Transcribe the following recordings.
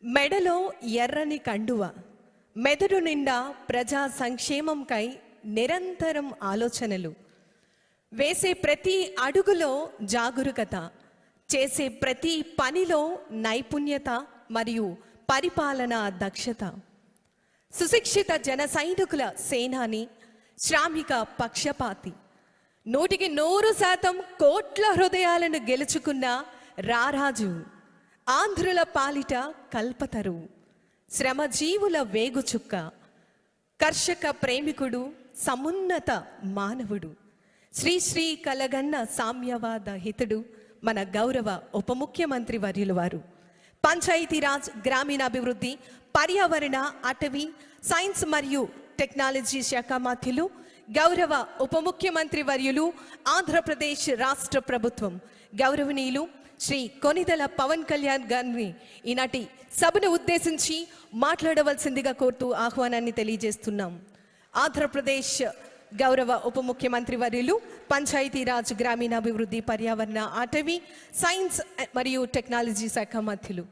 మెడలో ఎర్రని కండువ, మెదడు నిండా ప్రజా సంక్షేమంకై నిరంతరం ఆలోచనలు, వేసే ప్రతి అడుగులో జాగరూకత, చేసే ప్రతి పనిలో నైపుణ్యత మరియు పరిపాలనా దక్షత, సుశిక్షిత జన సైనికుల సేనాని, శ్రామిక పక్షపాతి, 100% కోట్ల హృదయాలను గెలుచుకున్న రారాజు, ఆంధ్రుల పాలిట కల్పతరు, శ్రమజీవుల వేగుచుక్క, కర్షక ప్రేమికుడు, సమున్నత మానవుడు, శ్రీ కలగన్న సామ్యవాద హితుడు, మన గౌరవ ఉప ముఖ్యమంత్రి వర్యులు వారు, పంచాయతీరాజ్, గ్రామీణాభివృద్ధి, పర్యావరణ, అటవీ, సైన్స్ మరియు టెక్నాలజీ శాఖ మంత్రులు, గౌరవ ఉప ముఖ్యమంత్రి వర్యులు, ఆంధ్రప్రదేశ్ రాష్ట్ర ప్రభుత్వం గౌరవనీయులు శ్రీ కొనిదెల పవన్ కళ్యాణ్ గారిని ఈనాటి సభను ఉద్దేశించి మాట్లాడవలసిందిగా కోరుతూ ఆహ్వానాన్ని తెలియజేస్తున్నాం. ఆంధ్రప్రదేశ్ గౌరవ ఉప ముఖ్యమంత్రి వర్యులు, పంచాయతీరాజ్, గ్రామీణాభివృద్ధి, పర్యావరణ, అటవీ, సైన్స్ మరియు టెక్నాలజీ శాఖ మంత్రులు.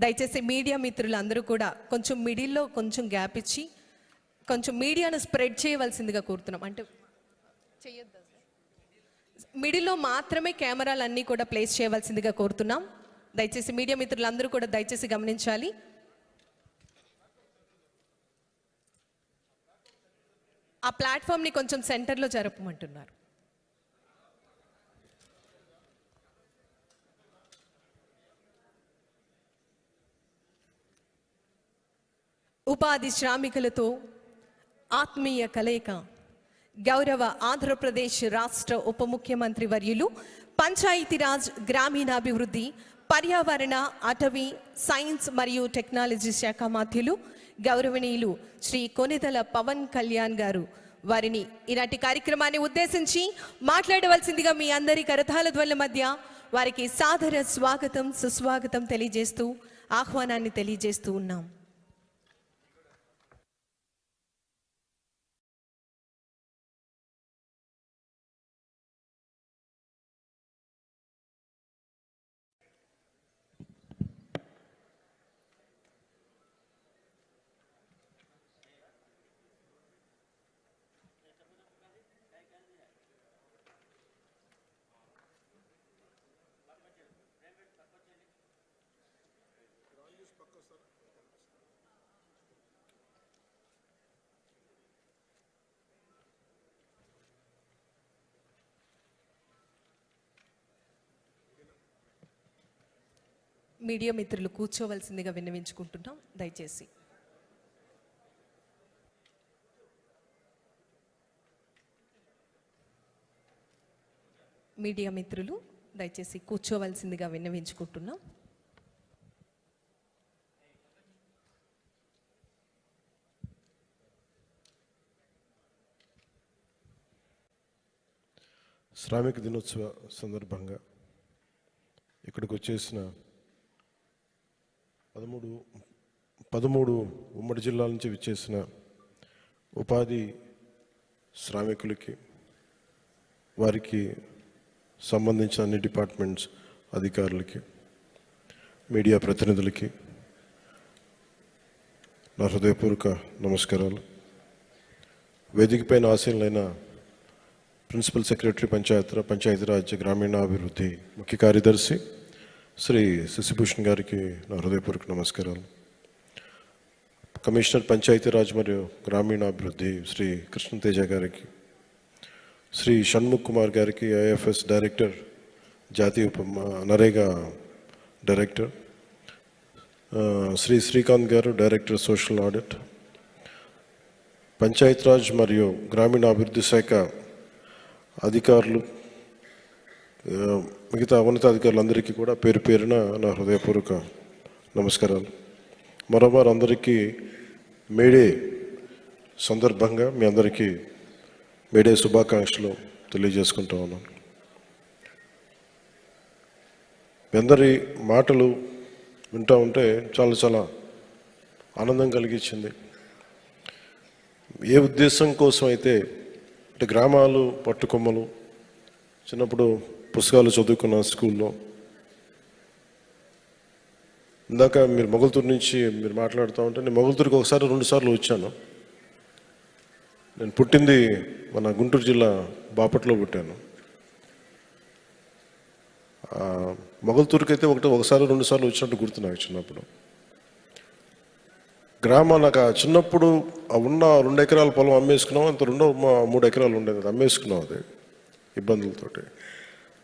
దయచేసి మీడియా మిత్రులందరూ కూడా కొంచెం మిడిల్లో కొంచెం గ్యాప్ ఇచ్చి కొంచెం మీడియాను స్ప్రెడ్ చేయవలసిందిగా కోరుతున్నాం. అంటే చేయొద్దా, మిడిల్లో మాత్రమే కెమెరాలన్నీ కూడా ప్లేస్ చేయవలసిందిగా కోరుతున్నాం. దయచేసి మీడియా మిత్రులందరూ కూడా దయచేసి గమనించాలి. ఆ ప్లాట్ఫామ్ని కొంచెం సెంటర్లో జరపమంటున్నారు. ఉపాధి శ్రామికులతో ఆత్మీయ కలయిక, గౌరవ ఆంధ్రప్రదేశ్ రాష్ట్ర ఉప ముఖ్యమంత్రి వర్యులు, పంచాయతీరాజ్, గ్రామీణాభివృద్ధి, పర్యావరణ, అటవీ, సైన్స్ మరియు టెక్నాలజీ శాఖ మంత్రులు గౌరవనీయులు శ్రీ కొనిదెల పవన్ కళ్యాణ్ గారు వారిని ఈనాటి కార్యక్రమాన్ని ఉద్దేశించి మాట్లాడవలసిందిగా మీ అందరి కరతాళ ధ్వనుల మధ్య వారికి సాదర స్వాగతం, సుస్వాగతం తెలియజేస్తూ ఆహ్వానాన్ని తెలియజేస్తూ ఉన్నాం. మీడియా మిత్రులు కూర్చోవలసిందిగా విన్నవించుకుంటున్నాం. దయచేసి మీడియా మిత్రులు దయచేసి కూర్చోవలసిందిగా విన్నవించుకుంటున్నాం. శ్రామిక దినోత్సవ సందర్భంగా ఇక్కడికి వచ్చేసిన 13 ఉమ్మడి జిల్లాల నుంచి విచ్చేసిన ఉపాధి శ్రామికులకి, వారికి సంబంధించిన అన్ని డిపార్ట్మెంట్స్ అధికారులకి, మీడియా ప్రతినిధులకి నా హృదయపూర్వక నమస్కారాలు. వేదికపైన ఆశీనులైన ప్రిన్సిపల్ సెక్రటరీ పంచాయతీరాజ్, గ్రామీణాభివృద్ధి ముఖ్య కార్యదర్శి శ్రీ శశిభూషణ్ గారికి నా హృదయపూర్వక నమస్కారాలు. కమిషనర్ పంచాయతీరాజ్ మరియు గ్రామీణాభివృద్ధి శ్రీ కృష్ణతేజ గారికి, శ్రీ షణ్ముఖ్ కుమార్ గారికి, ఐఎఫ్ఎస్ డైరెక్టర్, జాతీయ నరేగా డైరెక్టర్, శ్రీ శ్రీకాంత్ గారు డైరెక్టర్ సోషల్ ఆడిట్, పంచాయతీరాజ్ మరియు గ్రామీణాభివృద్ధి శాఖ అధికారులు, మిగతా ఉన్నతాధికారులందరికీ కూడా పేరు పేరున నా హృదయపూర్వక నమస్కారాలు. మరోమారు అందరికీ మేడే సందర్భంగా మీ అందరికీ మేడే శుభాకాంక్షలు తెలియజేసుకుంటా ఉన్నాను. మీ అందరి మాటలు వింటూ ఉంటే చాలా ఆనందం కలిగించింది. ఏ ఉద్దేశం కోసం అయితే అంటే గ్రామాలు పట్టుకొమ్మలు చిన్నప్పుడు పుస్తకాలు చదువుకున్న స్కూల్లో ఇందాక మీరు మొగల్తూరు నుంచి మీరు మాట్లాడుతూ ఉంటే నేను మొగల్తూరుకి ఒకసారి 2 సార్లు వచ్చాను. నేను పుట్టింది మన గుంటూరు జిల్లా బాపట్లో పుట్టాను. మొగల్తూరుకి అయితే ఒకసారి 2 సార్లు వచ్చినట్టు గుర్తు నాకు చిన్నప్పుడు. గ్రామం నాకు చిన్నప్పుడు ఉన్న 2 ఎకరాల పొలం అమ్మేసుకున్నాం, అంత 3 ఎకరాలు ఉండేది, అది అమ్మేసుకున్నాం, అది ఇబ్బందులతోటి.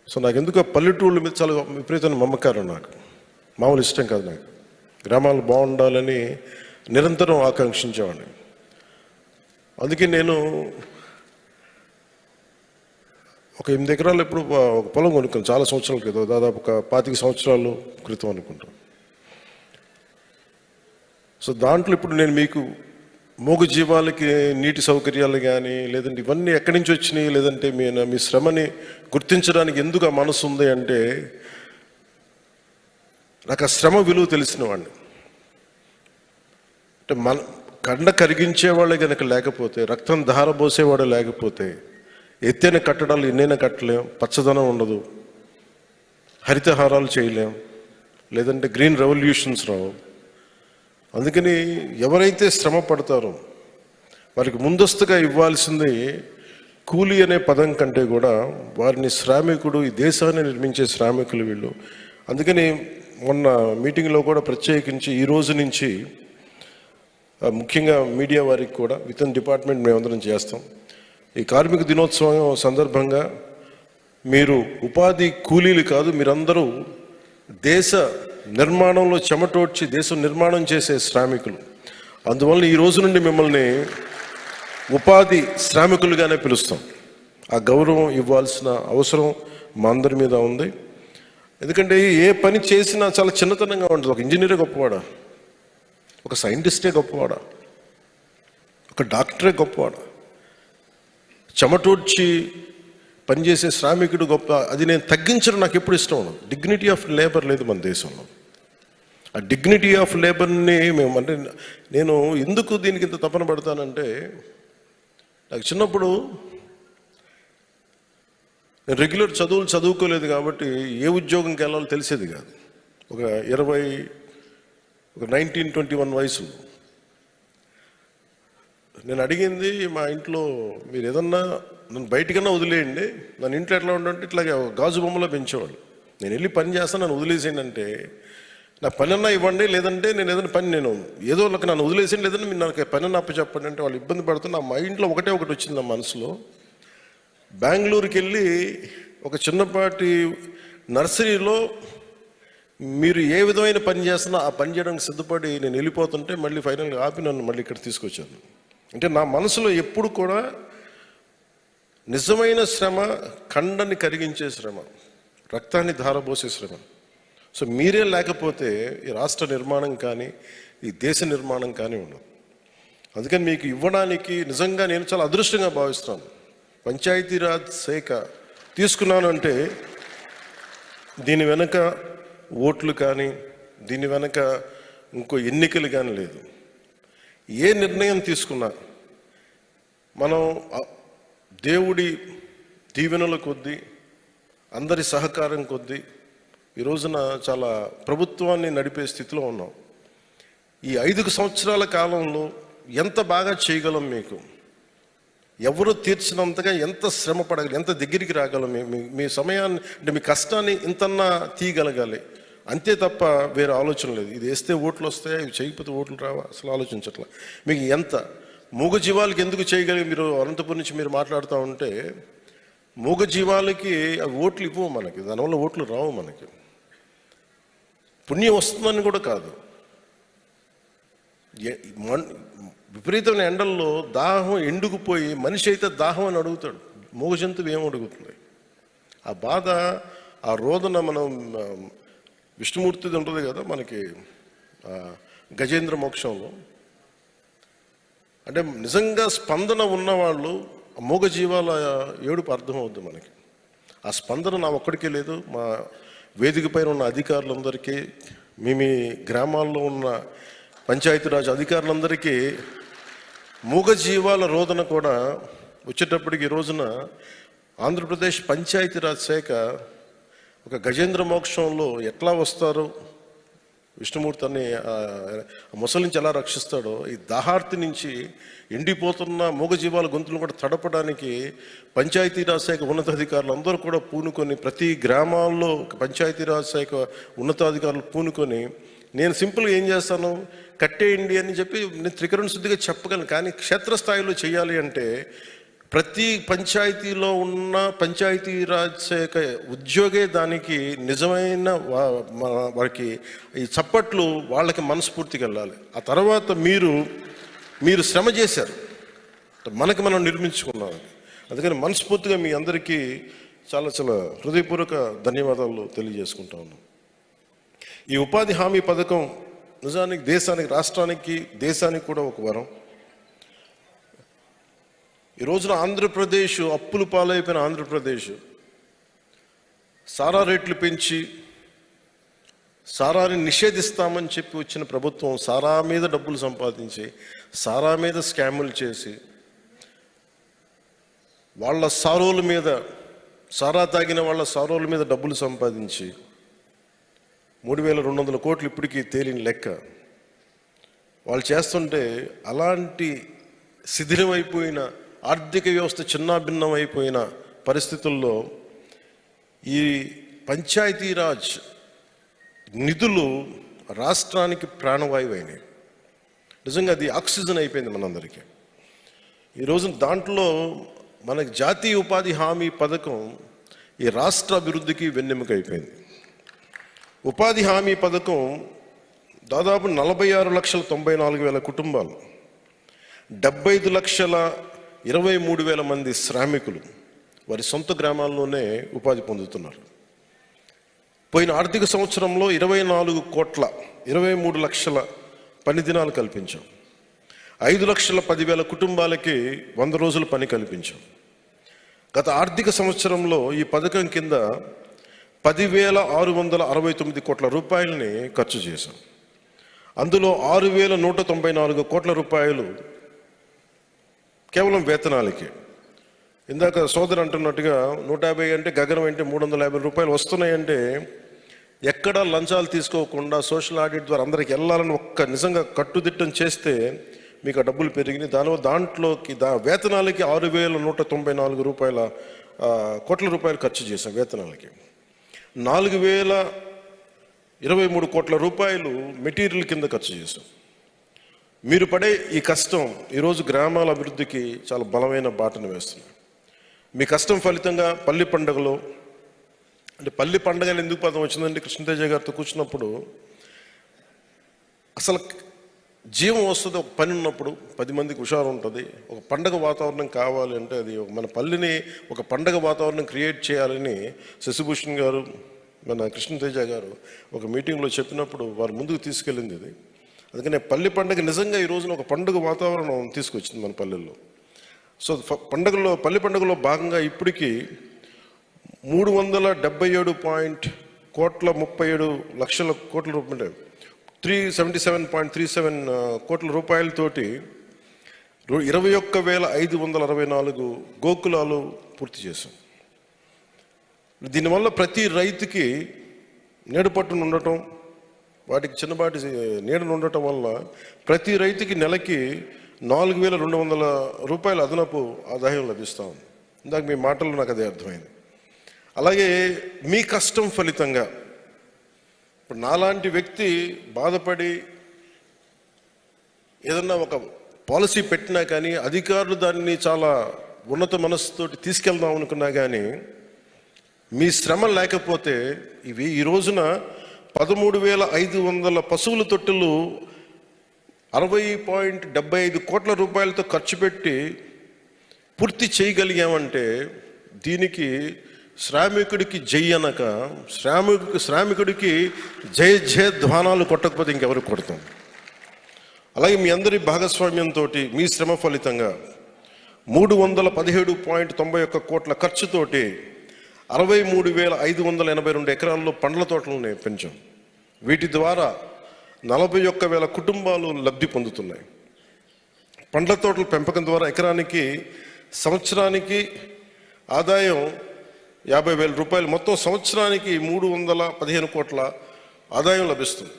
సో నాకు ఎందుకు ఆ పల్లెటూళ్ళ మీద చాలా విపరీతమైన మమకారం, నాకు మామూలు ఇష్టం కాదు. నాకు గ్రామాలు బాగుండాలని నిరంతరం ఆకాంక్షించేవాడిని. అందుకే నేను ఒక 8 ఎకరాలు ఇప్పుడు ఒక పొలం కొనుక్కాను చాలా సంవత్సరాల క్రితం, దాదాపు ఒక 25 సంవత్సరాల క్రితం అనుకుంటాను. సో దాంట్లో ఇప్పుడు నేను మీకు మూగ జీవాలకి నీటి సౌకర్యాలు కానీ లేదంటే ఇవన్నీ ఎక్కడి నుంచి వచ్చినాయి, లేదంటే మీ శ్రమని గుర్తించడానికి ఎందుకు ఆ మనసు ఉంది అంటే నాకు ఆ శ్రమ విలువ తెలిసిన వాడిని. అంటే కండ కరిగించేవాళ్ళే కనుక లేకపోతే, రక్తం ధారబోసేవాడు లేకపోతే ఎత్తైన కట్టడాలు ఎన్నైనా కట్టలేం, పచ్చదనం ఉండదు, హరితహారాలు చేయలేం, లేదంటే గ్రీన్ రెవల్యూషన్స్ రావు. అందుకని ఎవరైతే శ్రమ పడతారో వారికి ముందస్తుగా ఇవ్వాల్సింది కూలీ అనే పదం కంటే కూడా వారిని శ్రామికుడు, ఈ దేశాన్ని నిర్మించే శ్రామికులు వీళ్ళు. అందుకని మొన్న మీటింగ్లో కూడా ప్రత్యేకించి ఈ రోజు నుంచి ముఖ్యంగా మీడియా వారికి కూడా విత్ ఇన్ డిపార్ట్మెంట్ మేమందరం చేస్తాం. ఈ కార్మిక దినోత్సవం సందర్భంగా మీరు ఉపాధి కూలీలు కాదు, మీరందరూ దేశ నిర్మాణంలో చెమటోడ్చి దేశం నిర్మాణం చేసే శ్రామికులు. అందువల్ల ఈ రోజు నుండి మిమ్మల్ని ఉపాధి శ్రామికులుగానే పిలుస్తాం. ఆ గౌరవం ఇవ్వాల్సిన అవసరం మా అందరి మీద ఉంది. ఎందుకంటే ఏ పని చేసినా చాలా చిన్నతనంగా ఉంటుంది. ఒక ఇంజనీరే గొప్పవాడా, ఒక సైంటిస్టే గొప్పవాడా, ఒక డాక్టరే గొప్పవాడా, చెమటోడ్చి పనిచేసే శ్రామికుడు గొప్ప, అది నేను తగ్గించడం నాకు ఎప్పుడు ఇష్టం ఉండదు. డిగ్నిటీ ఆఫ్ లేబర్ లేదు మన దేశంలో. ఆ డిగ్నిటీ ఆఫ్ లేబర్ని మేము అంటే నేను ఎందుకు దీనికి ఇంత తపన పడతానంటే, నాకు చిన్నప్పుడు నేను రెగ్యులర్ చదువుకోలేదు కాబట్టి ఏ ఉద్యోగంకి వెళ్ళాలో తెలిసేది కాదు. ఒక 19-21 వయసులో నేను అడిగింది మా ఇంట్లో, మీరు ఏదన్నా నన్ను బయటికన్నా వదిలేయండి, నన్ను ఇంట్లో ఎట్లా ఉండంటే ఇట్లాగే గాజు బొమ్మలో పెంచేవాళ్ళు. నేను వెళ్ళి పని చేస్తాను, నన్ను వదిలేసేయండి అంటే, నాకు పని అన్నా ఇవ్వండి, లేదంటే నేను ఏదైనా పని నేను ఏదో వాళ్ళకి నన్ను వదిలేసేయండి, లేదంటే మీరు నాకు పని అన్న చెప్పండి అంటే వాళ్ళు ఇబ్బంది పడుతున్నా. మా ఇంట్లో ఒకటి వచ్చింది నా మనసులో. బెంగళూరుకి వెళ్ళి ఒక చిన్నపాటి నర్సరీలో మీరు ఏ విధమైన పని చేస్తున్నా ఆ పని చేయడానికి సిద్ధపడి నేను వెళ్ళిపోతుంటే మళ్ళీ ఫైనల్గా ఆపి నన్ను మళ్ళీ ఇక్కడ తీసుకొచ్చాను. అంటే నా మనసులో ఎప్పుడు కూడా నిజమైన శ్రమ, కండని కరిగించే శ్రమ, రక్తాన్ని ధారబోసే శ్రమ. సో మీరే లేకపోతే ఈ రాష్ట్ర నిర్మాణం కానీ ఈ దేశ నిర్మాణం కానీ ఉండదు. అందుకని మీకు ఇవ్వడానికి నిజంగా నేను చాలా అదృష్టంగా భావిస్తున్నాను. పంచాయతీరాజ్ శాఖ తీసుకున్నాను అంటే దీని వెనక ఓట్లు కానీ దీని వెనక ఇంకో ఎన్నికలు కానీ లేదు. ఏ నిర్ణయం తీసుకున్నా మనం దేవుడి దీవెనల కొద్దీ, అందరి సహకారం కొద్దీ ఈ రోజున చాలా ప్రభుత్వాన్ని నడిపే స్థితిలో ఉన్నాం. ఈ 5 సంవత్సరాల కాలంలో ఎంత బాగా చేయగలం, మీకు ఎవరు తీర్చినంతగా ఎంత శ్రమ పడగలి, ఎంత దగ్గరికి రాగలం, మీ సమయాన్ని అంటే మీ కష్టాన్ని ఇంతన్నా తీయగలగాలి. అంతే తప్ప వేరే ఆలోచన లేదు. ఇది వేస్తే ఓట్లు వస్తాయా, ఇవి చేయకపోతే ఓట్లు రావా, అసలు ఆలోచించట్లా. మీకు ఎంత మూగ జీవాలకి ఎందుకు చేయగలిగి, మీరు అనంతపురం నుంచి మీరు మాట్లాడుతూ ఉంటే మూగ జీవాలకి అవి ఓట్లు ఇవ్వవు మనకి, దానివల్ల ఓట్లు రావు మనకి. పుణ్యం వస్తుందని కూడా కాదు, విపరీతమైన ఎండల్లో దాహం ఎండుకుపోయి మనిషి అయితే దాహం అని అడుగుతాడు, మూగ జంతువు ఏం అడుగుతుంది? ఆ బాధ, ఆ రోదన మనం విష్ణుమూర్తిది ఉంటుంది కదా మనకి గజేంద్ర మోక్షంలో. అంటే నిజంగా స్పందన ఉన్నవాళ్ళు మూగ జీవాల ఏడుపు అర్థమవుద్ది మనకి. ఆ స్పందన నా ఒక్కడికే లేదు, మా వేదిక పైన ఉన్న అధికారులందరికీ, మీ గ్రామాల్లో ఉన్న పంచాయతీరాజ్ అధికారులందరికీ మూగజీవాల రోదన కూడా వచ్చేటప్పటికి ఈ రోజున ఆంధ్రప్రదేశ్ పంచాయతీరాజ్ శాఖ ఒక గజేంద్ర మోక్షంలో ఎట్లా వస్తారో విష్ణుమూర్తి అని ముసలి నుంచి ఎలా రక్షిస్తాడో, ఈ దాహార్తి నుంచి ఎండిపోతున్న మూగజీవాల గొంతులను కూడా తడపడానికి పంచాయతీరాజ్ శాఖ ఉన్నతాధికారులు అందరూ కూడా పూనుకొని, ప్రతి గ్రామాల్లో పంచాయతీరాజ్ శాఖ ఉన్నతాధికారులు పూనుకొని, నేను సింపుల్గా ఏం చేస్తాను, కట్టేయండి అని చెప్పి నేను త్రికరణ శుద్ధిగా చెప్పగలను. కానీ క్షేత్రస్థాయిలో చేయాలి అంటే ప్రతి పంచాయతీలో ఉన్న పంచాయతీరాజ్ శాఖ ఉద్యోగే దానికి నిజమైన వారికి ఈ చప్పట్లు వాళ్ళకి మనస్ఫూర్తిగా వెళ్ళాలి. ఆ తర్వాత మీరు శ్రమ చేశారు, మనకి మనం నిర్మించుకున్నాం. అందుకని మనస్ఫూర్తిగా మీ అందరికీ చాలా చాలా హృదయపూర్వక ధన్యవాదాలు తెలియజేసుకుంటా ఉన్నాం. ఈ ఉపాధి హామీ పథకం నిజానికి దేశానికి, రాష్ట్రానికి, దేశానికి కూడా ఒక వరం. ఈ రోజున ఆంధ్రప్రదేశ్ అప్పులు పాలైపోయిన ఆంధ్రప్రదేశ్ సారా రేట్లు పెంచి సారాని నిషేధిస్తామని చెప్పి వచ్చిన ప్రభుత్వం సారా మీద డబ్బులు సంపాదించి, సారా మీద స్కాములు చేసి, వాళ్ళ సారోల మీద, సారా తాగిన వాళ్ళ సారోల మీద డబ్బులు సంపాదించి 3,200 కోట్లు ఇప్పటికీ తేలిన లెక్క. వాళ్ళు చేస్తుంటే అలాంటి శిథిలమైపోయిన ఆర్థిక వ్యవస్థ చిన్నాభిన్నం అయిపోయిన పరిస్థితుల్లో ఈ పంచాయతీరాజ్ నిధులు రాష్ట్రానికి ప్రాణవాయువు అయినాయి. నిజంగా అది ఆక్సిజన్ అయిపోయింది మనందరికీ. ఈరోజు దాంట్లో మనకి జాతీయ ఉపాధి హామీ పథకం ఈ రాష్ట్ర అభివృద్ధికి వెన్నెముక అయిపోయింది. ఉపాధి హామీ పథకం దాదాపు 46,94,000 కుటుంబాలు, 75,23,000 మంది శ్రామికులు వారి సొంత గ్రామాల్లోనే ఉపాధి పొందుతున్నారు. పోయిన ఆర్థిక సంవత్సరంలో 24 లక్షల పని దినాలు కల్పించాం. 5,10,000 కుటుంబాలకి 100 రోజుల పని కల్పించాం. గత ఆర్థిక సంవత్సరంలో ఈ పథకం కింద 10,669 కోట్ల రూపాయలని ఖర్చు చేశాం. అందులో 6,194 కోట్ల రూపాయలు కేవలం వేతనాలకి. ఇందాక సోదరు అంటున్నట్టుగా 150 అంటే గగనం అంటే 350 రూపాయలు వస్తున్నాయంటే ఎక్కడా లంచాలు తీసుకోకుండా సోషల్ ఆడిట్ ద్వారా అందరికి వెళ్ళాలని ఒక్క నిజంగా కట్టుదిట్టం చేస్తే మీకు ఆ డబ్బులు పెరిగినాయి. దాంట్లోకి వేతనాలకి 6,194 కోట్ల రూపాయలు ఖర్చు చేశాం. వేతనాలకి 4,023 కోట్ల రూపాయలు మెటీరియల్ కింద ఖర్చు చేశాం. మీరు పడే ఈ కష్టం ఈరోజు గ్రామాల అభివృద్ధికి చాలా బలమైన బాటను వేస్తుంది. మీ కష్టం ఫలితంగా పల్లి పండుగలో, అంటే పల్లి పండుగ ఎందుకు పదం వచ్చిందంటే కృష్ణతేజ గారితో కూర్చున్నప్పుడు అసలు జీవం వస్తుంది. ఒక పని ఉన్నప్పుడు 10 మందికి హుషారు ఉంటుంది. ఒక పండగ వాతావరణం కావాలి అంటే అది మన పల్లిని ఒక పండగ వాతావరణం క్రియేట్ చేయాలని శశిభూషణ్ గారు, మన కృష్ణతేజ గారు ఒక మీటింగ్లో చెప్పినప్పుడు వారు ముందుకు తీసుకెళ్ళింది ఇది. అందుకనే పల్లి పండుగ నిజంగా ఈ రోజున ఒక పండుగ వాతావరణం తీసుకొచ్చింది మన పల్లెల్లో. సో పల్లి పండుగలో భాగంగా ఇప్పటికీ 377.37 కోట్ల రూపాయలు, 377.37 కోట్ల రూపాయలతోటి 21,564 గోకులాలు పూర్తి చేశాం. దీనివల్ల ప్రతి రైతుకి నీడపట్టును ఉండటం, వాటికి చిన్నపాటి నీడను ఉండటం వల్ల ప్రతి రైతుకి నెలకి 4,200 రూపాయల అదనపు ఆదాయం లభిస్తూ ఉంది. ఇందాక మీ మాటల్లో నాకు అదే అర్థమైంది. అలాగే మీ కష్టం ఫలితంగా ఇప్పుడు నాలాంటి వ్యక్తి బాధపడి ఏదన్నా ఒక పాలసీ పెట్టినా కానీ అధికారులు దాన్ని చాలా ఉన్నత మనస్సుతోటి తీసుకెళ్దాం అనుకున్నా కానీ మీ శ్రమ లేకపోతే ఈ రోజున 13,500 పశువుల తొట్టులు 60.75 కోట్ల రూపాయలతో ఖర్చు పెట్టి పూర్తి చేయగలిగామంటే దీనికి శ్రామికుడికి జై అనక శ్రామికుడికి జయ ధ్వానాలు కొట్టకపోతే ఇంకెవరు కొడతాం. అలాగే మీ అందరి భాగస్వామ్యంతో మీ శ్రమ ఫలితంగా 317.91 కోట్ల ఖర్చుతోటి 63,582 ఎకరాల్లో పండ్ల తోటలను పెంచాం. వీటి ద్వారా 41,000 కుటుంబాలు లబ్ధి పొందుతున్నాయి. పండ్ల తోటల పెంపకం ద్వారా ఎకరానికి సంవత్సరానికి ఆదాయం 50,000 రూపాయలు, మొత్తం సంవత్సరానికి 315 కోట్ల ఆదాయం లభిస్తుంది.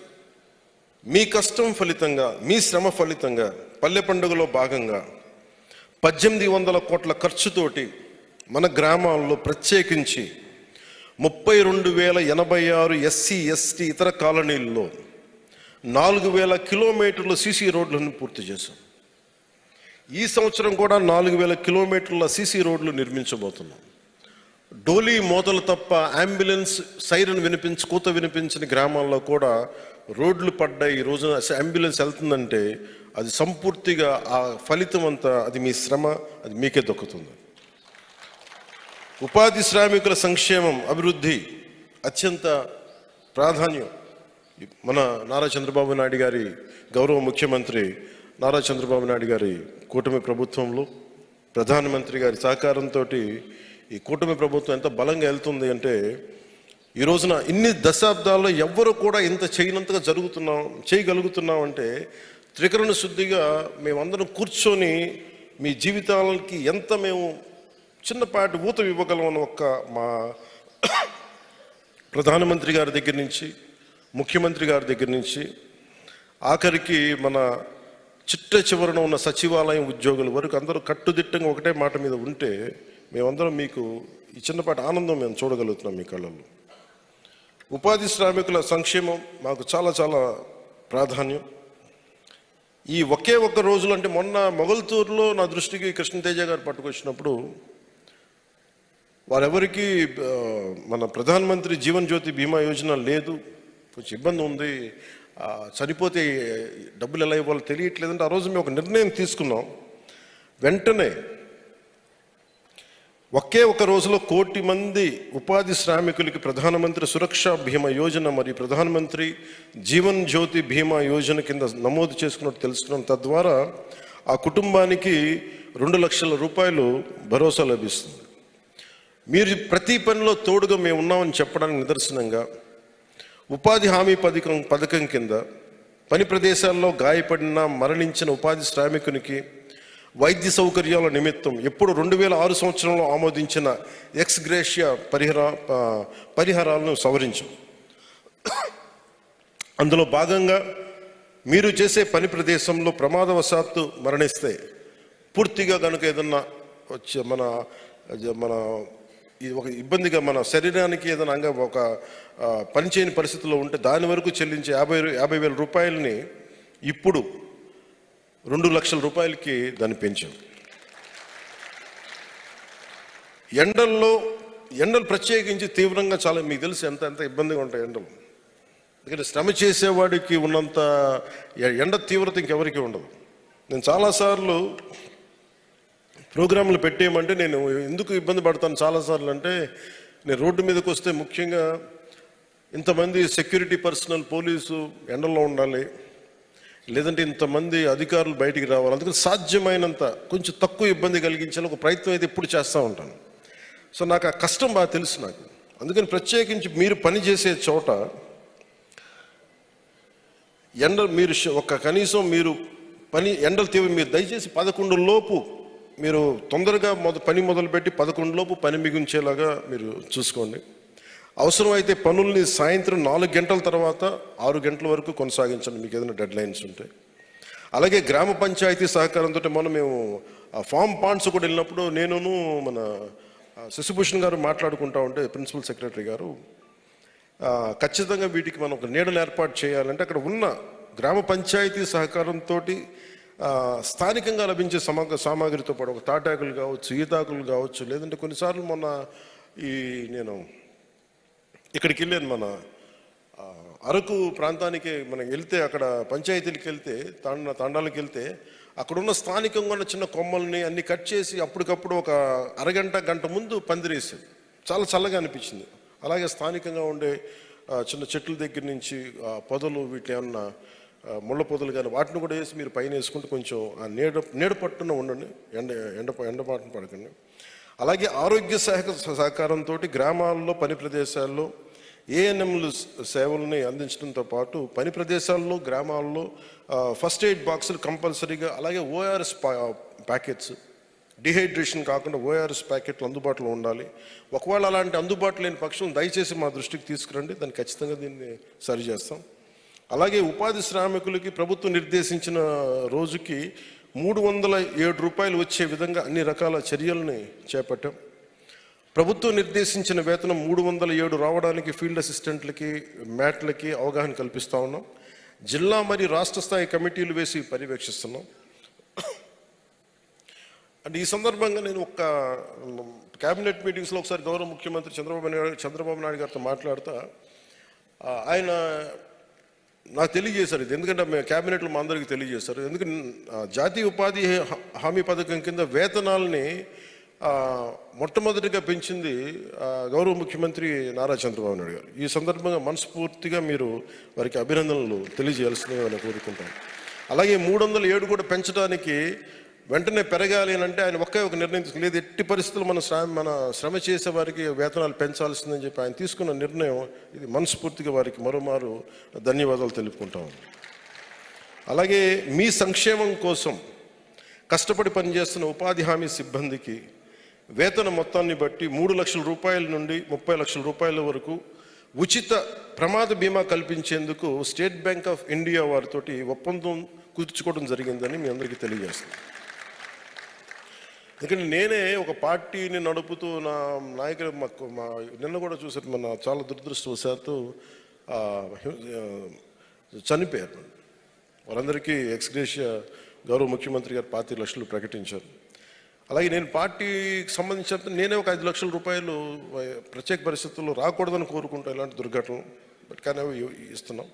మీ కష్టం ఫలితంగా, మీ శ్రమ ఫలితంగా పల్లె పండుగలో భాగంగా 1800 కోట్ల ఖర్చుతోటి మన గ్రామాల్లో ప్రత్యేకించి 32,086 ఎస్సీ ఎస్టీ ఇతర కాలనీల్లో 4,000 కిలోమీటర్ల సీసీ రోడ్లను పూర్తి చేశాం. ఈ సంవత్సరం కూడా 4,000 కిలోమీటర్ల సీసీ రోడ్లు నిర్మించబోతున్నాం. డోలీ మోతలు తప్ప అంబులెన్స్ సైరన్ కూత వినిపించిన గ్రామాల్లో కూడా రోడ్లు పడ్డాయి. ఈ రోజున అంబులెన్స్ వెళ్తుందంటే అది సంపూర్తిగా ఆ ఫలితం అంతా అది మీ శ్రమ, అది మీకే దక్కుతుంది. ఉపాధి శ్రామికుల సంక్షేమం, అభివృద్ధి అత్యంత ప్రాధాన్యం. మన నారా చంద్రబాబు నాయుడు గారి, గౌరవ ముఖ్యమంత్రి నారా చంద్రబాబు నాయుడు గారి కూటమి ప్రభుత్వంలో ప్రధానమంత్రి గారి సహకారంతో ఈ కూటమి ప్రభుత్వం ఎంత బలంగా వెళ్తుంది అంటే, ఈ రోజున ఇన్ని దశాబ్దాల్లో ఎవ్వరు కూడా ఇంత చేయనంతగా చేయగలుగుతున్నాం అంటే త్రికరణ శుద్ధిగా మేమందరం కూర్చొని మీ జీవితాలకి ఎంత మేము చిన్నపాటి ఊత ఇవ్వగలం అని ఒక్క మా ప్రధానమంత్రి గారి దగ్గర నుంచి, ముఖ్యమంత్రి గారి దగ్గర నుంచి, ఆఖరికి మన చివరన ఉన్న సచివాలయం ఉద్యోగుల వరకు అందరూ కట్టుదిట్టంగా ఒకటే మాట మీద ఉంటే మేమందరం మీకు ఈ చిన్నపాటి ఆనందం మేము చూడగలుగుతున్నాం మీ కళ్ళల్లో. ఉపాధి శ్రామికుల సంక్షేమం మాకు చాలా చాలా ప్రాధాన్యం. ఈ ఒకే ఒక్క రోజులు అంటే మొన్న మొగల్తూరులో నా దృష్టికి కృష్ణతేజ గారు పట్టుకొచ్చినప్పుడు వారెవరికి మన ప్రధానమంత్రి జీవన్ జ్యోతి బీమా యోజన లేదు, కొంచెం ఇబ్బంది ఉంది, చనిపోతే డబ్బులు ఎలా ఇవ్వాలో తెలియట్లేదంటే ఆ రోజు మేము ఒక నిర్ణయం తీసుకున్నాం. వెంటనే ఒకే ఒక రోజులో 1 కోటి మంది ఉపాధి శ్రామికులకి ప్రధానమంత్రి సురక్షా బీమా యోజన మరియు ప్రధానమంత్రి జీవన్ జ్యోతి బీమా యోజన కింద నమోదు చేసుకున్నట్టు తెలుసుకున్నాం. తద్వారా ఆ కుటుంబానికి 2 లక్షల రూపాయలు భరోసా లభిస్తుంది. మీరు ప్రతి పనిలో తోడుగా మేము ఉన్నామని చెప్పడానికి నిదర్శనంగా ఉపాధి హామీ పథకం కింద పని ప్రదేశాల్లో గాయపడిన, మరణించిన ఉపాధి శ్రామికునికి వైద్య సౌకర్యాల నిమిత్తం ఎప్పుడు 2006 సంవత్సరంలో ఆమోదించిన ఎక్స్ గ్రేషియా పరిహారాలను సవరించాం. అందులో భాగంగా మీరు చేసే పని ప్రదేశంలో ప్రమాదవశాత్తు మరణిస్తే పూర్తిగా కనుక ఏదన్నా వచ్చే మన ఒక ఇబ్బందిగా మన శరీరానికి ఏదైనా ఒక పనిచేయని పరిస్థితుల్లో ఉంటే దాని వరకు చెల్లించే 50,000 రూపాయలని ఇప్పుడు 2 లక్షల రూపాయలకి దాన్ని పెంచాం. ఎండలు ప్రత్యేకించి తీవ్రంగా చాలా, మీకు తెలుసు ఎంత ఇబ్బందిగా ఉంటాయి ఎండలు. ఎందుకంటే శ్రమ చేసేవాడికి ఉన్నంత ఎండ తీవ్రత ఇంకెవరికి ఉండదు. నేను చాలాసార్లు ప్రోగ్రాంలు పెట్టేయమంటే నేను ఎందుకు ఇబ్బంది పడతాను చాలాసార్లు అంటే, నేను రోడ్డు మీదకి వస్తే ముఖ్యంగా ఇంతమంది సెక్యూరిటీ పర్సనల్, పోలీసు ఎండల్లో ఉండాలి, లేదంటే ఇంతమంది అధికారులు బయటికి రావాలి. అందుకని సాధ్యమైనంత కొంచెం తక్కువ ఇబ్బంది కలిగించాలని ఒక ప్రయత్నం అయితే ఎప్పుడు చేస్తూ ఉంటాను. సో నాకు ఆ కష్టం బాగా తెలుసు నాకు. అందుకని ప్రత్యేకించి మీరు పని చేసే చోట మీరు కనీసం మీరు ఎండలు తీవ్ర మీరు దయచేసి 11 లోపు మీరు తొందరగా పని మొదలుపెట్టి 11 లోపు పని మిగించేలాగా మీరు చూసుకోండి. అవసరమైతే పనుల్ని సాయంత్రం 4 గంటల తర్వాత 6 గంటల వరకు కొనసాగించండి, మీకు ఏదైనా డెడ్ లైన్స్ ఉంటే. అలాగే గ్రామ పంచాయతీ సహకారంతో మేము ఫామ్ పాండ్స్ కూడా వెళ్ళినప్పుడు నేనును మన శశిభూషణ్ గారు మాట్లాడుకుంటా ఉంటే, ప్రిన్సిపల్ సెక్రటరీ గారు, ఖచ్చితంగా వీటికి మనం ఒక నీడలు ఏర్పాటు చేయాలంటే అక్కడ ఉన్న గ్రామ పంచాయతీ సహకారంతో స్థానికంగా లభించే సామాగ్రితో పాటు ఒక తాటాకులు కావచ్చు, ఈతాకులు కావచ్చు, లేదంటే కొన్నిసార్లు మొన్న నేను ఇక్కడికి వెళ్ళాను, మన అరకు ప్రాంతానికి మనం వెళ్తే, అక్కడ పంచాయతీలకు వెళ్తే, తాండాలకు వెళ్తే అక్కడున్న స్థానికంగా ఉన్న చిన్న కొమ్మల్ని అన్ని కట్ చేసి అప్పటికప్పుడు ఒక గంట ముందు పందిరేసేది. చాలా చల్లగా అనిపించింది. అలాగే స్థానికంగా ఉండే చిన్న చెట్ల దగ్గర నుంచి పొదలు, వీటి ఏమన్నా ముళ్ళ పొదలు కానీ వాటిని కూడా వేసి మీరు పైన వేసుకుంటే కొంచెం ఆ నీడ పట్టున ఉండండి, ఎండపాటున పడకండి. అలాగే ఆరోగ్య సహకారంతో గ్రామాల్లో, పని ప్రదేశాల్లో ఏఎన్ఎంలు సేవల్ని అందించడంతో పాటు పని ప్రదేశాల్లో, గ్రామాల్లో ఫస్ట్ ఎయిడ్ బాక్సులు కంపల్సరీగా, అలాగే ఓఆర్ఎస్ ప్యాకెట్స్, డిహైడ్రేషన్ కాకుండా ఓఆర్ఎస్ ప్యాకెట్లు అందుబాటులో ఉండాలి. ఒకవేళ అలాంటి అందుబాటులో లేని పక్షం దయచేసి మా దృష్టికి తీసుకురండి, దాన్ని ఖచ్చితంగా దీన్ని సరిచేస్తాం. అలాగే ఉపాధి శ్రామికులకి ప్రభుత్వం నిర్దేశించిన రోజుకి 307 రూపాయలు వచ్చే విధంగా అన్ని రకాల చర్యల్ని చేపట్టాం. ప్రభుత్వం నిర్దేశించిన వేతనం 307 రావడానికి ఫీల్డ్ అసిస్టెంట్లకి, మ్యాట్లకి అవగాహన కల్పిస్తూ ఉన్నాం. జిల్లా మరియు రాష్ట్ర స్థాయి కమిటీలు వేసి పర్యవేక్షిస్తున్నాం. అంటే ఈ సందర్భంగా నేను ఒక క్యాబినెట్ మీటింగ్స్లో ఒకసారి గౌరవ ముఖ్యమంత్రి చంద్రబాబు నాయుడు గారితో మాట్లాడుతూ ఆయన నాకు తెలియజేశారు ఇది, ఎందుకంటే క్యాబినెట్లో మా అందరికీ తెలియజేశారు. ఎందుకంటే జాతీయ ఉపాధి హామీ పథకం కింద వేతనాలని మొట్టమొదటిగా పెంచింది గౌరవ ముఖ్యమంత్రి నారా చంద్రబాబు నాయుడు గారు. ఈ సందర్భంగా మనస్ఫూర్తిగా మీరు వారికి అభినందనలు తెలియజేయాల్సిందిగా నేను కోరుకుంటాను. అలాగే 307 కూడా పెంచడానికి వెంటనే పెరగాలి అని అంటే ఆయన ఒక నిర్ణయం లేదు, ఎట్టి పరిస్థితులు మన శ్రమ చేసే వారికి వేతనాలు పెంచాల్సిందని చెప్పి ఆయన తీసుకున్న నిర్ణయం, ఇది మనస్ఫూర్తిగా వారికి మరోమారు ధన్యవాదాలు తెలుపుకుంటాం. అలాగే మీ సంక్షేమం కోసం కష్టపడి పనిచేస్తున్న ఉపాధి హామీ సిబ్బందికి వేతన మొత్తాన్ని బట్టి 3 లక్షల రూపాయల నుండి 30 లక్షల రూపాయల వరకు ఉచిత ప్రమాద బీమా కల్పించేందుకు స్టేట్ బ్యాంక్ ఆఫ్ ఇండియా వారితోటి ఒప్పందం కుదుర్చుకోవడం జరిగిందని మీ అందరికీ తెలియజేస్తాను. ఎందుకంటే నేనే ఒక పార్టీని నడుపుతూ నా నాయకులు మా నిన్న కూడా చూసారు, మన చాలా దురదృష్టవశాత్తు చనిపోయారు. వారందరికీ ఎక్స్గ్రేషియా గౌరవ ముఖ్యమంత్రి గారు 25 లక్షలు ప్రకటించారు. అలాగే నేను పార్టీకి సంబంధించిన నేనే ఒక 5 లక్షల రూపాయలు ప్రత్యేక పరిస్థితుల్లో రాకూడదని కోరుకుంటాం ఇలాంటి దుర్ఘటనలు, బట్ కానీ అవి ఇస్తున్నాం.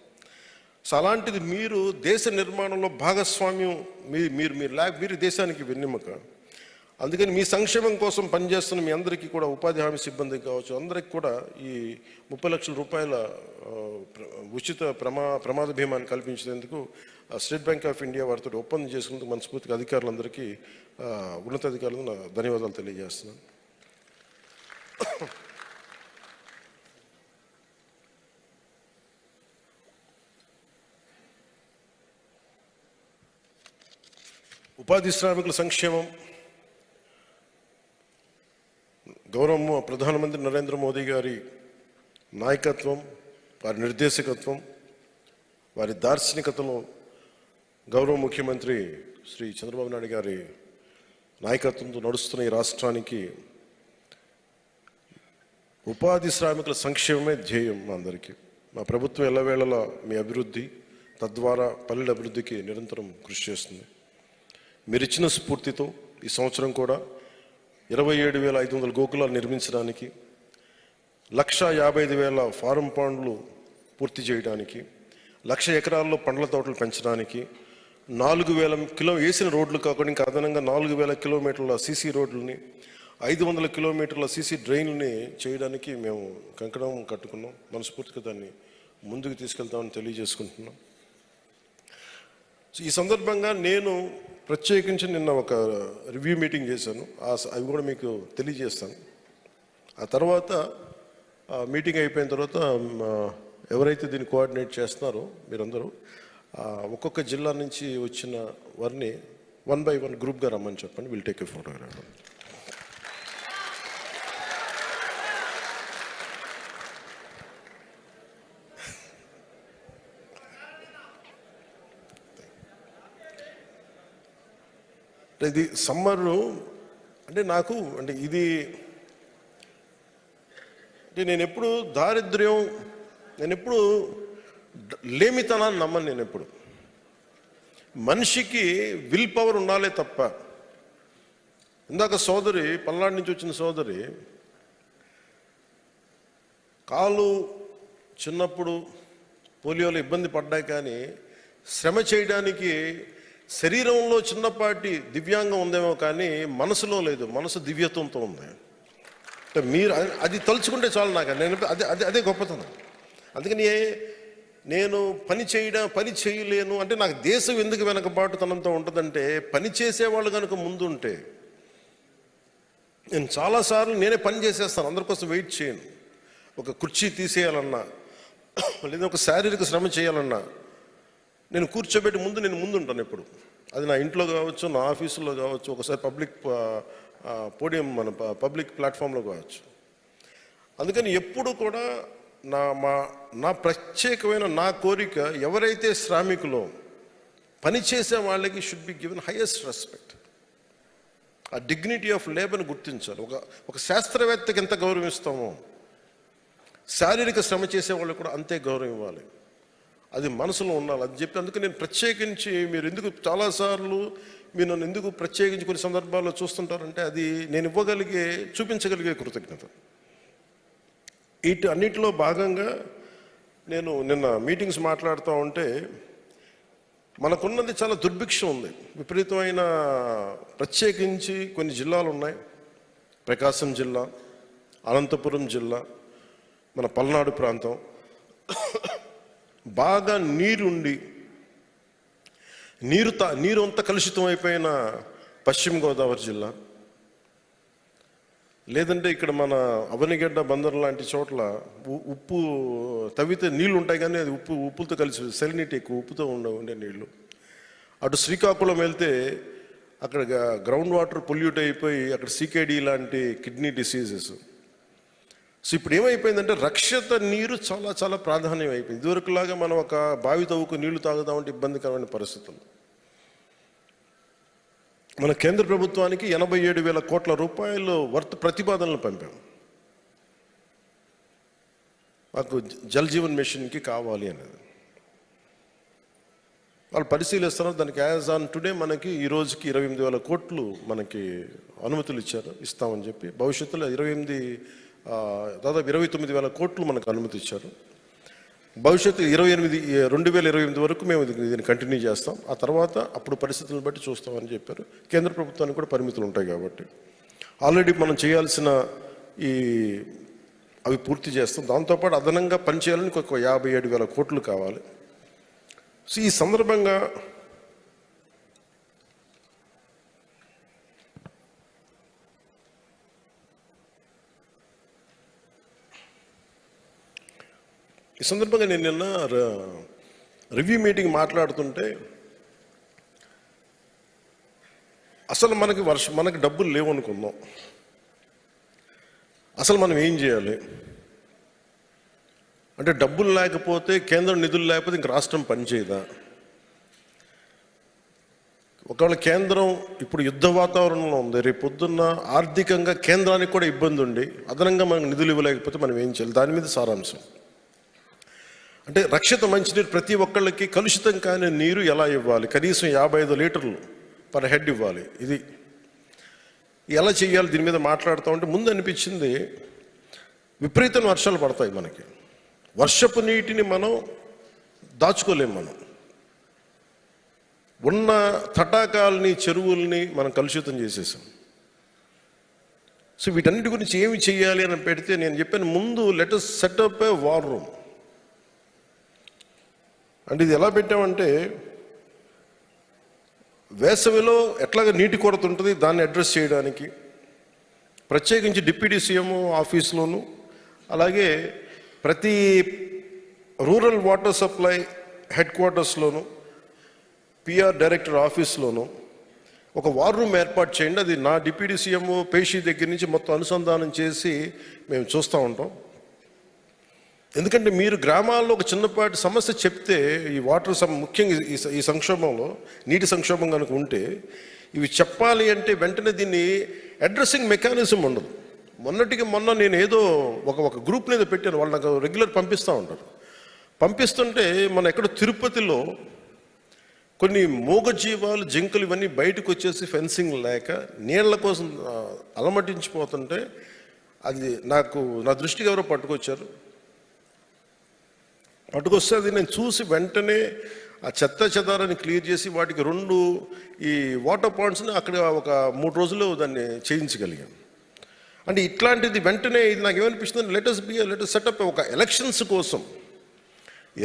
సో అలాంటిది మీరు దేశ నిర్మాణంలో భాగస్వామ్యం, మీరు దేశానికి వెన్నెముక. అందుకని మీ సంక్షేమం కోసం పనిచేస్తున్న మీ అందరికీ కూడా, ఉపాధి హామీ సిబ్బందికి కావచ్చు, అందరికీ కూడా ఈ 30 లక్షల రూపాయల ఉచిత ప్రమాద బీమాని కల్పించేందుకు స్టేట్ బ్యాంక్ ఆఫ్ ఇండియా వారితో ఒప్పందం చేసుకునేందుకు మనస్ఫూర్తిగా అధికారులందరికీ, ఉన్నతాధికారులకు నా ధన్యవాదాలు తెలియజేస్తున్నాను. ఉపాధి శ్రామికుల సంక్షేమం గౌరవ ప్రధానమంత్రి నరేంద్ర మోదీ గారి నాయకత్వం, వారి నిర్దేశకత్వం, వారి దార్శనికతలో గౌరవ ముఖ్యమంత్రి శ్రీ చంద్రబాబు నాయుడు గారి నాయకత్వంతో నడుస్తున్న ఈ రాష్ట్రానికి ఉపాధి శ్రామికుల సంక్షేమమే ధ్యేయం. మా అందరికీ మా ప్రభుత్వం ఎల్లవేళలా మీ అభివృద్ధి, తద్వారా పల్లెల అభివృద్ధికి నిరంతరం కృషి చేస్తుంది. మీరు ఇచ్చిన స్ఫూర్తితో ఈ సంవత్సరం కూడా 27,500 గోకులాలు నిర్మించడానికి, 1,55,000 ఫారం పాండ్లు పూర్తి చేయడానికి, 1,00,000 ఎకరాల్లో పండ్ల తోటలు పెంచడానికి, 4,000 వేసిన రోడ్లు కాకుండా ఇంకా అదనంగా 4,000 కిలోమీటర్ల సీసీ రోడ్లని, 500 కిలోమీటర్ల సీసీ డ్రైన్లని చేయడానికి మేము కంకణం కట్టుకున్నాం. మనస్ఫూర్తిగా దాన్ని ముందుకు తీసుకెళ్తామని తెలియజేసుకుంటున్నాం. ఈ సందర్భంగా నేను ప్రత్యేకించి నిన్న ఒక రివ్యూ మీటింగ్ చేశాను, అవి కూడా మీకు తెలియజేస్తాను. ఆ తర్వాత మీటింగ్ అయిపోయిన తర్వాత ఎవరైతే దీన్ని కోఆర్డినేట్ చేస్తున్నారో మీరందరూ ఒక్కొక్క జిల్లా నుంచి వచ్చిన వారిని 1 by 1 గ్రూప్గా రమ్మని చెప్పండి. Will take a photograph. ఇది సమ్మరు అంటే నాకు అంటే ఇది అంటే నేను ఎప్పుడు దారిద్ర్యం, నేను ఎప్పుడు లేమితనాన్ని నమ్మను. నేను ఎప్పుడు మనిషికి విల్ పవర్ ఉండాలే తప్ప, ఇందాక సోదరి పల్నాడు నుంచి వచ్చిన సోదరి కాలు చిన్నప్పుడు పోలియోలో ఇబ్బంది పడ్డాయి, కానీ శ్రమ చేయడానికి శరీరంలో చిన్నపాటి దివ్యాంగం ఉందేమో కానీ మనసులో లేదు, మనసు దివ్యత్వంతో ఉంది. అంటే మీరు అది తలుచుకుంటే చాలు నాకు. నేను అదే గొప్పతనం. అందుకని నేను పని చేయలేను అంటే నాకు దేశం ఎందుకు వెనకబాటుతనంతో ఉంటుందంటే, పని చేసేవాళ్ళు కనుక ముందు ఉంటే నేను చాలాసార్లు నేనే పని చేసేస్తాను, అందరి కోసం వెయిట్ చేయను. ఒక కుర్చీ తీసేయాలన్నా, లేదా ఒక శారీరక శ్రమ చేయాలన్నా నేను కూర్చోబెట్టి నేను ముందుంటాను ఎప్పుడు. అది నా ఇంట్లో కావచ్చు, నా ఆఫీసులో కావచ్చు, ఒకసారి పబ్లిక్ పోడియం మన పబ్లిక్ ప్లాట్ఫామ్లో కావచ్చు. అందుకని ఎప్పుడు కూడా నా ప్రత్యేకమైన నా కోరిక, ఎవరైతే శ్రామికులో పనిచేసే వాళ్ళకి should be given highest respect. ఆ డిగ్నిటీ ఆఫ్ లేబర్ని గుర్తించాలి. ఒక శాస్త్రవేత్తకి ఎంత గౌరవిస్తామో శారీరక శ్రమ చేసే వాళ్ళకి కూడా అంతే గౌరవం ఇవ్వాలి. అది మనసులో ఉండాలి. అది చెప్పి అందుకే నేను ప్రత్యేకించి, మీరు ఎందుకు చాలాసార్లు మీరు నన్ను ఎందుకు ప్రత్యేకించి కొన్ని సందర్భాల్లో చూస్తుంటారంటే, అది నేను చూపించగలిగే కృతజ్ఞత. అన్నిటిలో భాగంగా నేను నిన్న మీటింగ్స్ మాట్లాడుతూ ఉంటే, మనకున్నది చాలా దుర్భిక్షం ఉంది, విపరీతమైన. ప్రత్యేకించి కొన్ని జిల్లాలు ఉన్నాయి, ప్రకాశం జిల్లా, అనంతపురం జిల్లా, మన పల్నాడు ప్రాంతం, బాగా నీరుండి నీరు అంతా కలుషితం అయిపోయిన పశ్చిమ గోదావరి జిల్లా, లేదంటే ఇక్కడ మన అవనిగడ్డ బందర్ లాంటి చోట్ల ఉప్పు తవ్వితే నీళ్లు ఉంటాయి, కానీ అది ఉప్పులతో కలిసి సెలినిటీ ఎక్కువ, ఉప్పుతో ఉండే నీళ్లు. అటు శ్రీకాకుళం వెళ్తే అక్కడ గ్రౌండ్ వాటర్ పొల్యూట్ అయిపోయి అక్కడ CKD లాంటి కిడ్నీ డిసీజెస్. సో ఇప్పుడు ఏమైపోయిందంటే రక్షిత నీరు చాలా చాలా ప్రాధాన్యం అయిపోయింది. ఇదివరకులాగా మనం ఒక బావి తవ్వుకు నీళ్లు తాగుదామంటే ఇబ్బందికరమైన పరిస్థితులు. మన కేంద్ర ప్రభుత్వానికి 87,000 కోట్ల రూపాయలు వర్త్ ప్రతిపాదనలు పంపాం. మాకు జల్ జీవన్ మిషన్కి కావాలి అనేది. వాళ్ళు పరిశీలిస్తున్నారు. దానికి యాజ్ ఆన్ టుడే మనకి ఈ రోజుకి 28,000 కోట్లు మనకి అనుమతులు ఇస్తామని చెప్పి, భవిష్యత్తులో దాదాపు 29,000 కోట్లు మనకు అనుమతి ఇచ్చారు. భవిష్యత్తు 2028 వరకు మేము దీన్ని కంటిన్యూ చేస్తాం. ఆ తర్వాత అప్పుడు పరిస్థితులను బట్టి చూస్తామని చెప్పారు. కేంద్ర ప్రభుత్వానికి కూడా పరిమితులు ఉంటాయి కాబట్టి ఆల్రెడీ మనం చేయాల్సిన అవి పూర్తి చేస్తాం. దాంతోపాటు అదనంగా పనిచేయాలని ఒక 57,000 కోట్లు కావాలి. సో ఈ సందర్భంగా నేను నిన్న రివ్యూ మీటింగ్ మాట్లాడుతుంటే, అసలు మనకి డబ్బులు లేవనుకుందాం, అసలు మనం ఏం చేయాలి అంటే, డబ్బులు లేకపోతే, కేంద్రం నిధులు లేకపోతే ఇంక రాష్ట్రం పనిచేయదా? ఒకవేళ కేంద్రం ఇప్పుడు యుద్ధ వాతావరణంలో ఉంది, రేపు పొద్దున్న ఆర్థికంగా కేంద్రానికి కూడా ఇబ్బంది ఉండి అదనంగా మనకు నిధులు ఇవ్వలేకపోతే మనం ఏం చేయాలి? దాని మీద సారాంశం. అంటే రక్షిత మంచినీరు ప్రతి ఒక్కళ్ళకి కలుషితం కాని నీరు ఎలా ఇవ్వాలి? కనీసం 55 లీటర్లు పర్ హెడ్ ఇవ్వాలి. ఇది ఎలా చేయాలి? దీని మీద మాట్లాడుతూ ఉంటే ముందు అనిపించింది, విపరీతమైన వర్షాలు పడతాయి మనకి, వర్షపు నీటిని మనం దాచుకోలేము. మనం ఉన్న తటాకాలని, చెరువుల్ని మనం కలుషితం చేసేసాం. సో వీటన్నిటి గురించి ఏమి చేయాలి అని పెడితే, నేను చెప్పాను ముందు let us set up a war room. అంటే ఇది ఎలా పెట్టామంటే, వేసవిలో ఎట్లాగా నీటి కొరత ఉంటుంది దాన్ని అడ్రస్ చేయడానికి ప్రత్యేకించి డిప్యూటీ సీఎం ఆఫీస్లోను, అలాగే ప్రతి రూరల్ వాటర్ సప్లై హెడ్ క్వార్టర్స్లోను, PR డైరెక్టర్ ఆఫీస్లోను ఒక వార్ రూమ్ ఏర్పాటు చేయండి. అది నా డిప్యూటీ సీఎం పేషీ దగ్గర నుంచి మొత్తం అనుసంధానం చేసి మేము చూస్తూ ఉంటాం. ఎందుకంటే మీరు గ్రామాల్లో ఒక చిన్నపాటి సమస్య చెప్తే, ఈ వాటర్ ముఖ్యంగా ఈ సంక్షోభంలో నీటి సంక్షోభం కనుక ఉంటే, ఇవి చెప్పాలి అంటే వెంటనే దీన్ని అడ్రస్సింగ్ మెకానిజం ఉండదు. మొన్న నేను ఏదో ఒక గ్రూప్ని ఏదో పెట్టాను, వాళ్ళు నాకు రెగ్యులర్ పంపిస్తూ ఉంటారు. పంపిస్తుంటే మన ఎక్కడ తిరుపతిలో కొన్ని మూగజీవాలు, జింకలు ఇవన్నీ బయటకు వచ్చేసి ఫెన్సింగ్ లేక నీళ్ల కోసం అలమటించిపోతుంటే, అది నా దృష్టికి ఎవరో పట్టుకొస్తే అది నేను చూసి వెంటనే ఆ చెదారాన్ని క్లియర్ చేసి వాటికి 2 ఈ వాటర్ పాయింట్స్ని అక్కడ ఒక 3 రోజుల్లో దాన్ని చేయించగలిగాను. అంటే ఇట్లాంటిది వెంటనే ఇది నాకు ఏమనిపిస్తుంది, లెట్ us సెటప్ ఒక ఎలక్షన్స్ కోసం,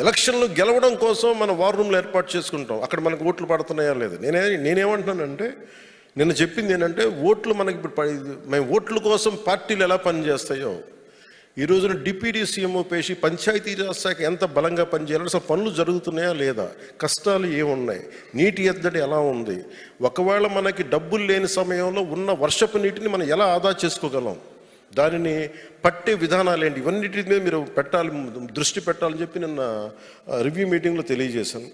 ఎలక్షన్లు గెలవడం కోసం మన వార్ రూమ్లు ఏర్పాటు చేసుకుంటాం. అక్కడ మనకు ఓట్లు పడుతున్నాయా లేదు. నేనేమంటున్నానంటే, నిన్న చెప్పింది ఏంటంటే, ఓట్లు మనకి ఇప్పుడు మేము ఓట్ల కోసం పార్టీలు ఎలా పనిచేస్తాయో ఈ రోజున డిప్యూటీ సీఎంఓ పేసి పంచాయతీరాజ్ శాఖ ఎంత బలంగా పనిచేయాలి, అసలు పనులు జరుగుతున్నాయా లేదా, కష్టాలు ఏమున్నాయి, నీటి ఎద్దడి ఎలా ఉంది, ఒకవేళ మనకి డబ్బులు లేని సమయంలో ఉన్న వర్షపు నీటిని మనం ఎలా ఆదా చేసుకోగలం, దానిని పట్టే విధానాలు ఏంటి, ఇవన్నిటి మీద మీరు దృష్టి పెట్టాలని చెప్పి నిన్న రివ్యూ మీటింగ్లో తెలియజేశాను.